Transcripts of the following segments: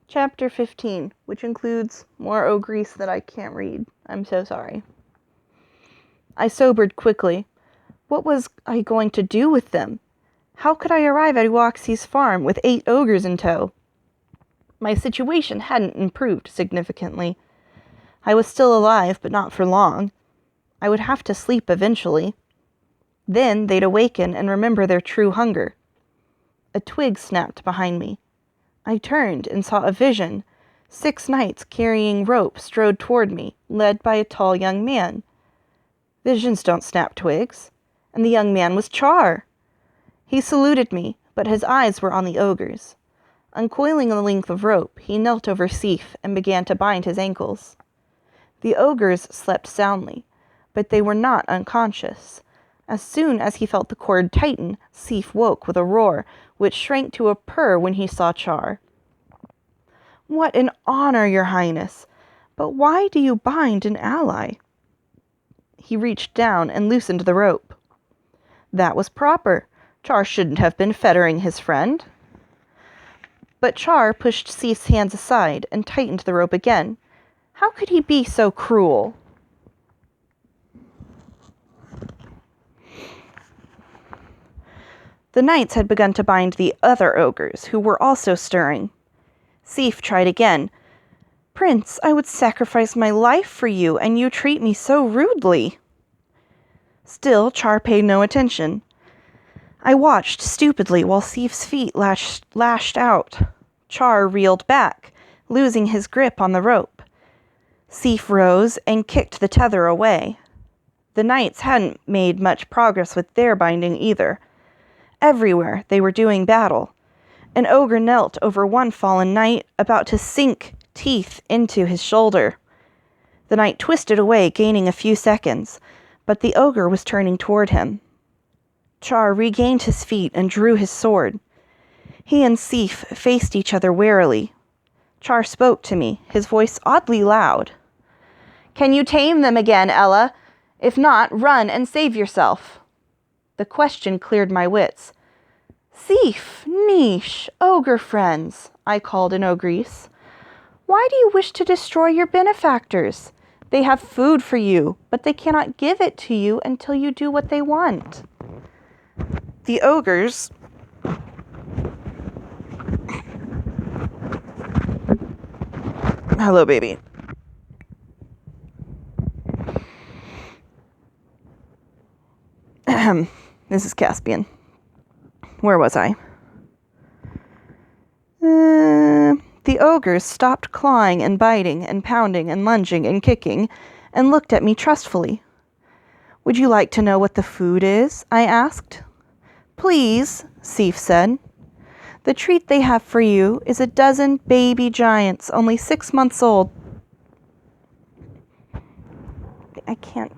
Chapter 15, which includes more ogres that I can't read. I'm so sorry. I sobered quickly. What was I going to do with them? How could I arrive at Uoxie's farm with 8 ogres in tow? My situation hadn't improved significantly. I was still alive, but not for long. I would have to sleep eventually. Then they'd awaken and remember their true hunger. A twig snapped behind me. I turned and saw a vision. 6 knights carrying ropes strode toward me, led by a tall young man. Visions don't snap twigs, and the young man was Char. He saluted me, but his eyes were on the ogres. Uncoiling a length of rope, he knelt over Sif and began to bind his ankles. The ogres slept soundly, but they were not unconscious. As soon as he felt the cord tighten, Sif woke with a roar, which shrank to a purr when he saw Char. "What an honor, your highness! But why do you bind an ally?" He reached down and loosened the rope. That was proper. Char shouldn't have been fettering his friend. But Char pushed Sif's hands aside and tightened the rope again. How could he be so cruel? The knights had begun to bind the other ogres, who were also stirring. Sif tried again. "Prince, I would sacrifice my life for you, and you treat me so rudely." Still, Char paid no attention. I watched stupidly while Sif's feet lashed out. Char reeled back, losing his grip on the rope. Sif rose and kicked the tether away. The knights hadn't made much progress with their binding either. Everywhere they were doing battle. An ogre knelt over one fallen knight, about to sink teeth into his shoulder. The knight twisted away, gaining a few seconds, but the ogre was turning toward him. Char regained his feet and drew his sword. He and Sif faced each other warily. Char spoke to me, his voice oddly loud. "Can you tame them again, Ella? If not, run and save yourself." The question cleared my wits. "Sif, Niche, ogre friends," I called in Ogrese. "Why do you wish to destroy your benefactors? They have food for you, but they cannot give it to you until you do what they want." The ogres Hello, baby. This is Caspian. Where was I? The ogres stopped clawing and biting and pounding and lunging and kicking and looked at me trustfully. "Would you like to know what the food is?" I asked. "Please," Sif said. "The treat they have for you is a dozen baby giants, only 6 months old." I can't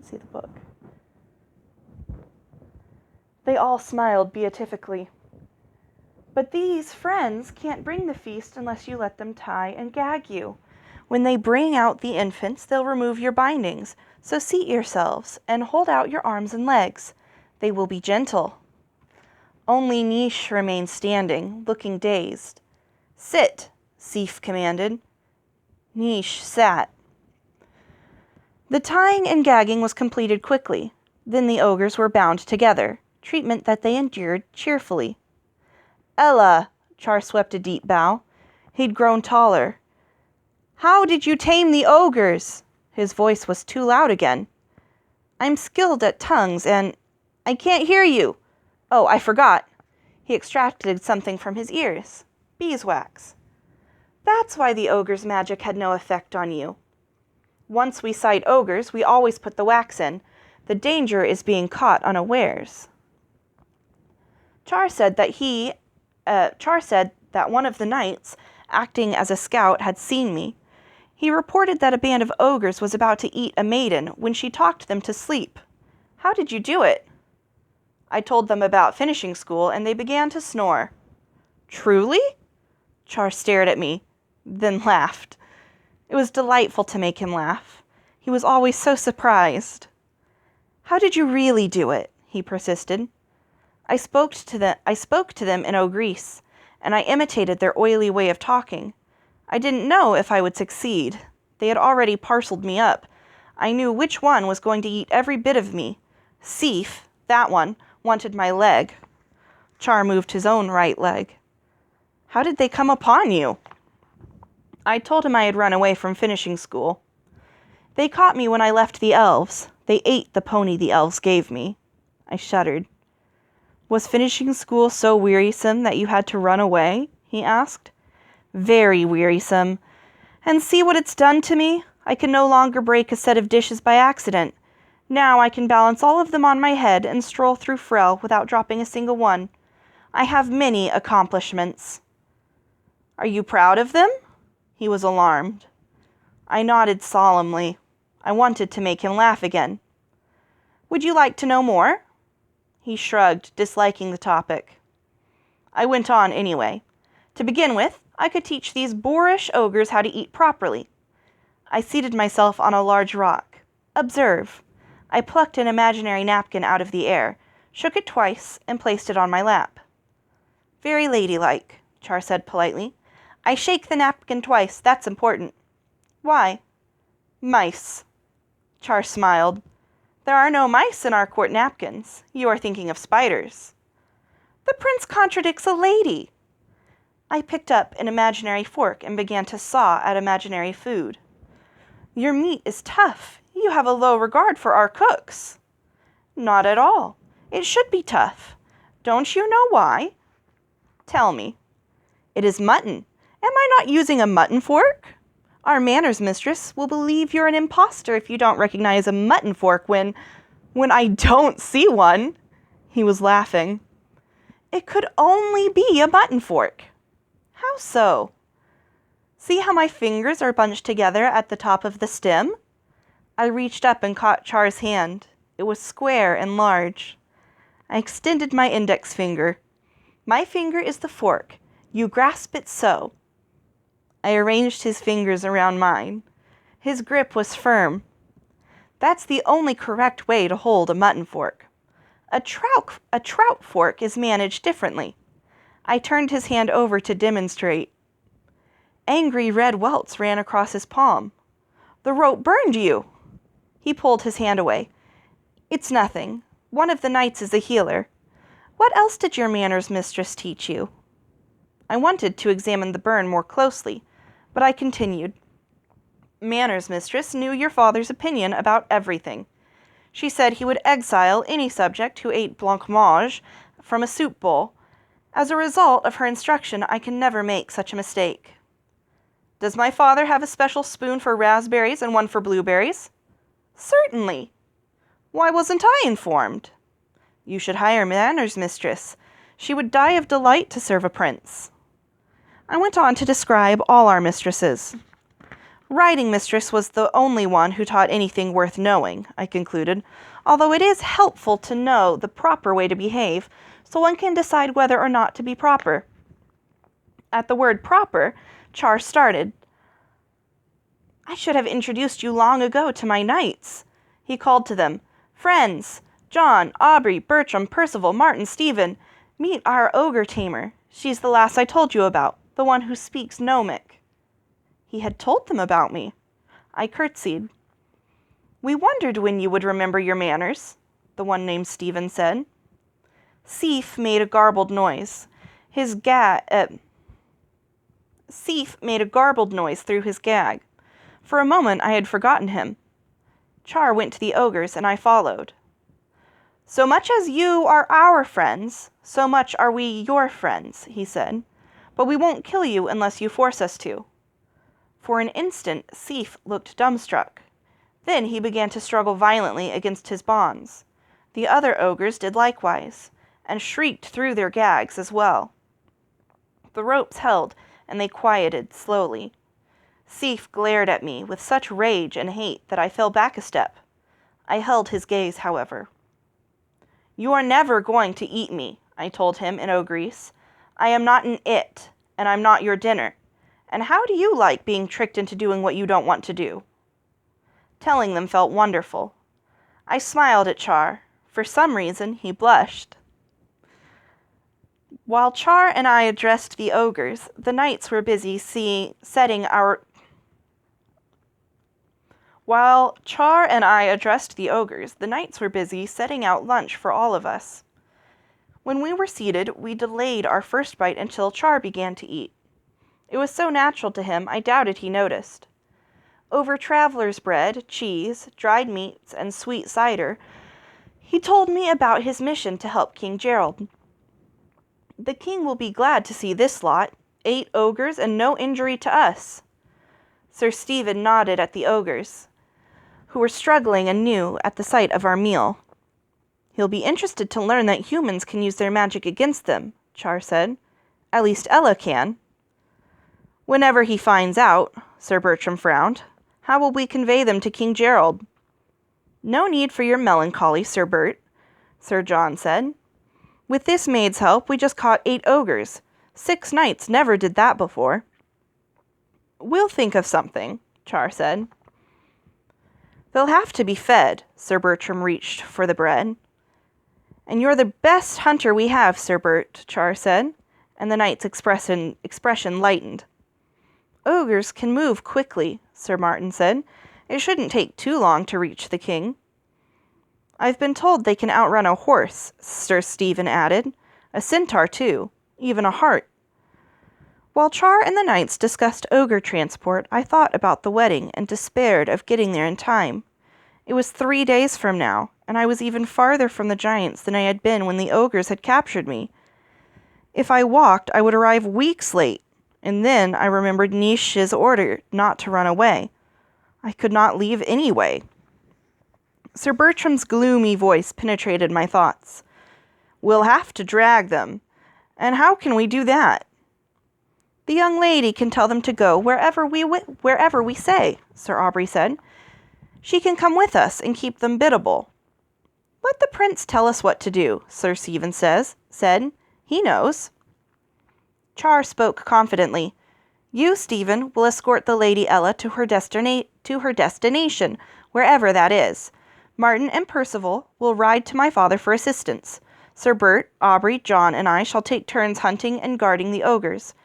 see the book. They all smiled beatifically. "But these friends can't bring the feast unless you let them tie and gag you. When they bring out the infants, they'll remove your bindings, so seat yourselves and hold out your arms and legs. They will be gentle." Only Niche remained standing, looking dazed. "Sit," Sif commanded. Niche sat. The tying and gagging was completed quickly. Then the ogres were bound together, treatment that they endured cheerfully. "Ella," Char swept a deep bow. He'd grown taller. "How did you tame the ogres?" His voice was too loud again. "I'm skilled at tongues and... I can't hear you. Oh, I forgot." He extracted something from his ears. "Beeswax." "That's why the ogre's magic had no effect on you. Once we sight ogres, we always put the wax in. The danger is being caught unawares." Char said that one of the knights, acting as a scout, had seen me. He reported that a band of ogres was about to eat a maiden when she talked them to sleep. "How did you do it?" I told them about finishing school, and they began to snore. "Truly?" Char stared at me, then laughed. It was delightful to make him laugh. He was always so surprised. "How did you really do it?" he persisted. I spoke to them in Ogrese, and I imitated their oily way of talking. I didn't know if I would succeed. They had already parceled me up. I knew which one was going to eat every bit of me. Seif, that one, wanted my leg. Char moved his own right leg. How did they come upon you? I told him I had run away from finishing school. They caught me when I left the elves. They ate the pony the elves gave me. I shuddered. Was finishing school so wearisome that you had to run away? He asked. Very wearisome. And see what it's done to me? I can no longer break a set of dishes by accident. Now I can balance all of them on my head and stroll through Frel without dropping a single one. I have many accomplishments. Are you proud of them? He was alarmed. I nodded solemnly. I wanted to make him laugh again. Would you like to know more? He shrugged, disliking the topic. I went on anyway. To begin with, I could teach these boorish ogres how to eat properly. I seated myself on a large rock. Observe. I plucked an imaginary napkin out of the air, shook it twice, and placed it on my lap. Very ladylike, Char said politely. I shake the napkin twice, that's important. Why? Mice. Char smiled. There are no mice in our court napkins. You are thinking of spiders. The prince contradicts a lady. I picked up an imaginary fork and began to saw at imaginary food. Your meat is tough. You have a low regard for our cooks. Not at all. It should be tough. Don't you know why? Tell me. It is mutton. Am I not using a mutton fork? Our manners mistress will believe you're an impostor if you don't recognize a mutton fork when I don't see one. He was laughing. It could only be a mutton fork. How so? See how my fingers are bunched together at the top of the stem? I reached up and caught Char's hand. It was square and large. I extended my index finger. My finger is the fork. You grasp it so. I arranged his fingers around mine. His grip was firm. That's the only correct way to hold a mutton fork. A trout fork is managed differently. I turned his hand over to demonstrate. Angry red welts ran across his palm. The rope burned you. He pulled his hand away. It's nothing. One of the knights is a healer. What else did your manners mistress teach you? I wanted to examine the burn more closely, but I continued. Manners mistress knew your father's opinion about everything. She said he would exile any subject who ate blancmange from a soup bowl. As a result of her instruction, I can never make such a mistake. Does my father have a special spoon for raspberries and one for blueberries? Certainly. Why wasn't I informed? You should hire manners mistress. She would die of delight to serve a prince. I went on to describe all our mistresses. Riding mistress was the only one who taught anything worth knowing, I concluded, although it is helpful to know the proper way to behave, so one can decide whether or not to be proper. At the word proper, Char started. I should have introduced you long ago to my knights. He called to them, Friends, John, Aubrey, Bertram, Percival, Martin, Stephen, meet our ogre tamer. She's the lass I told you about, the one who speaks gnomic. He had told them about me. I curtsied. We wondered when you would remember your manners, the one named Stephen said. Seif made a garbled noise. Seif made a garbled noise through his gag. For a moment I had forgotten him. Char went to the ogres, and I followed. So much as you are our friends, so much are we your friends, he said. But we won't kill you unless you force us to. For an instant, Seif looked dumbstruck. Then he began to struggle violently against his bonds. The other ogres did likewise, and shrieked through their gags as well. The ropes held, and they quieted slowly. Seif glared at me with such rage and hate that I fell back a step. I held his gaze, however. You are never going to eat me, I told him in Ogrese. I am not an it, and I'm not your dinner. And how do you like being tricked into doing what you don't want to do? Telling them felt wonderful. I smiled at Char. For some reason, he blushed. While Char and I addressed the ogres, the knights were busy setting our While Char and I addressed the ogres, the knights were busy setting out lunch for all of us. When we were seated, we delayed our first bite until Char began to eat. It was so natural to him, I doubted he noticed. Over traveler's bread, cheese, dried meats, and sweet cider, he told me about his mission to help King Gerald. The king will be glad to see this lot, 8 ogres and no injury to us. Sir Stephen nodded at the ogres, who were struggling anew at the sight of our meal. He'll be interested to learn that humans can use their magic against them, Char said. At least Ella can. Whenever he finds out, Sir Bertram frowned, how will we convey them to King Gerald? No need for your melancholy, Sir Bert, Sir John said. With this maid's help, we just caught 8 ogres. 6 knights never did that before. We'll think of something, Char said. They'll have to be fed, Sir Bertram reached for the bread. And you're the best hunter we have, Sir Bert, Char said, and the knight's expression lightened. Ogres can move quickly, Sir Martin said. It shouldn't take too long to reach the king. I've been told they can outrun a horse, Sir Stephen added. A centaur, too. Even a hart. While Char and the knights discussed ogre transport, I thought about the wedding and despaired of getting there in time. It was 3 days from now, and I was even farther from the giants than I had been when the ogres had captured me. If I walked, I would arrive weeks late, and then I remembered Nish's order not to run away. I could not leave anyway. Sir Bertram's gloomy voice penetrated my thoughts. We'll have to drag them. And how can we do that? The young lady can tell them to go wherever we say, Sir Aubrey said. She can come with us and keep them biddable. Let the prince tell us what to do, Sir Stephen said. He knows. Char spoke confidently. You, Stephen, will escort the Lady Ella to her destination, wherever that is. Martin and Percival will ride to my father for assistance. Sir Bert, Aubrey, John, and I shall take turns hunting and guarding the ogres.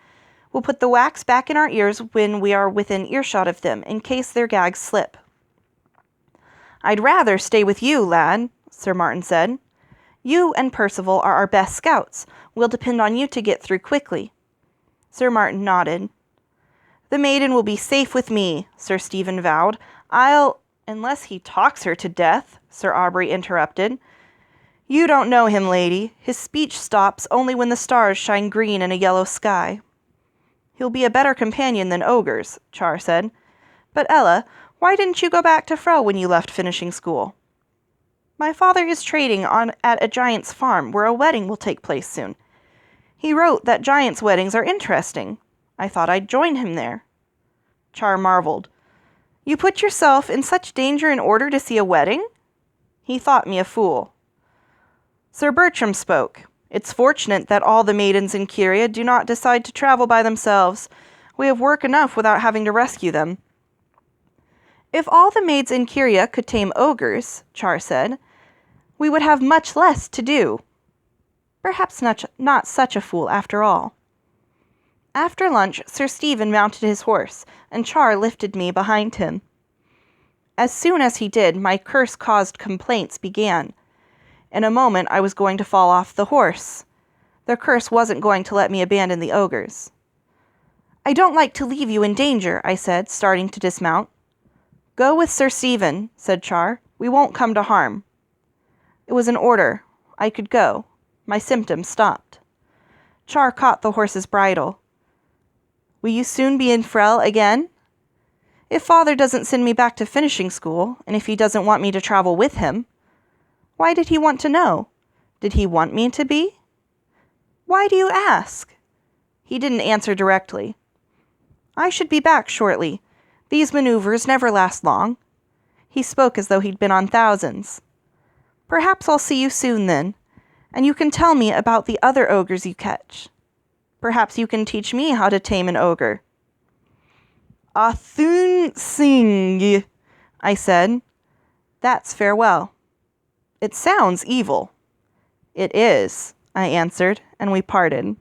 We'll put the wax back in our ears when we are within earshot of them, in case their gags slip. I'd rather stay with you, lad, Sir Martin said. You and Percival are our best scouts. We'll depend on you to get through quickly. Sir Martin nodded. The maiden will be safe with me, Sir Stephen vowed. Unless he talks her to death, Sir Aubrey interrupted. You don't know him, lady. His speech stops only when the stars shine green in a yellow sky. He'll be a better companion than ogres, Char said. But Ella, why didn't you go back to Frau when you left finishing school? My father is trading at a giant's farm where a wedding will take place soon. He wrote that giants' weddings are interesting. I thought I'd join him there. Char marveled. You put yourself in such danger in order to see a wedding? He thought me a fool. Sir Bertram spoke. It's fortunate that all the maidens in Kyria do not decide to travel by themselves. We have work enough without having to rescue them. If all the maids in Kyria could tame ogres, Char said, we would have much less to do. Perhaps not such a fool after all. After lunch, Sir Stephen mounted his horse, and Char lifted me behind him. As soon as he did, my curse-caused complaints began. In a moment, I was going to fall off the horse. The curse wasn't going to let me abandon the ogres. I don't like to leave you in danger, I said, starting to dismount. Go with Sir Stephen, said Char. We won't come to harm. It was an order. I could go. My symptoms stopped. Char caught the horse's bridle. Will you soon be in Frel again? If father doesn't send me back to finishing school, and if he doesn't want me to travel with him. Why did he want to know? Did he want me to be? Why do you ask? He didn't answer directly. I should be back shortly. These maneuvers never last long. He spoke as though he'd been on thousands. Perhaps I'll see you soon then, and you can tell me about the other ogres you catch. Perhaps you can teach me how to tame an ogre. Athun Singh, I said. That's farewell. It sounds evil. It is, I answered, and we parted.